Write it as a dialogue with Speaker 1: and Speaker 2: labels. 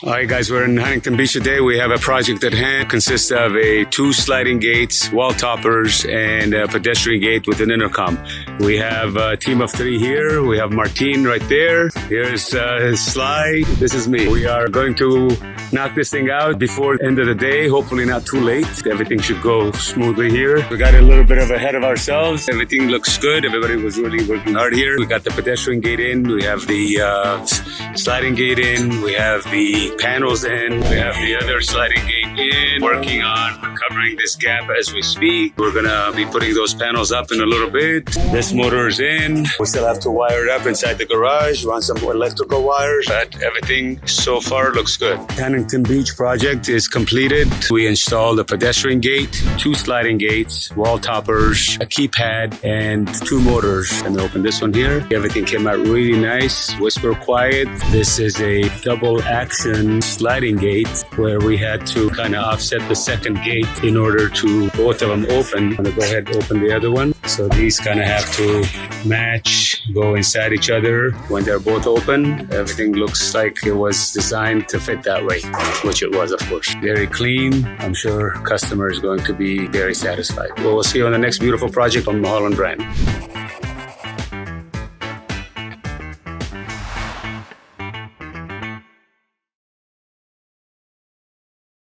Speaker 1: All right, guys, we're in Huntington Beach today. We have a project at hand. It consists of two sliding gates, wall toppers, and a pedestrian gate with an intercom. We have a team of three here. We have Martine right there. Here's Sly. This is me. We are going to knock this thing out before the end of the day. Hopefully not too late. Everything should go smoothly here. We got a little bit of ahead of ourselves. Everything looks good. Everybody was really working hard here. We got the pedestrian gate in. We have the sliding gate in. We have the panels in. We have the other sliding gate in. Working on recovering this gap as we speak. We're gonna be putting those panels up in a little bit. This motor is in. We still have to wire it up inside the garage, run some electrical wires, but everything so far looks good. Huntington Beach project is completed. We installed a pedestrian gate, two sliding gates, wall toppers, a keypad, and two motors. And we open this one here. Everything came out really nice, whisper quiet. This is a double action sliding gate where we had to kind of offset the second gate in order to both of them open. I'm gonna go ahead and open the other one. So these kind of have to match, go inside each other when they're both open. Everything looks like it was designed to fit that way, which it was, of course. Very clean. I'm sure customer is going to be very satisfied. Well, we'll see you on the next beautiful project on Mulholland Brand.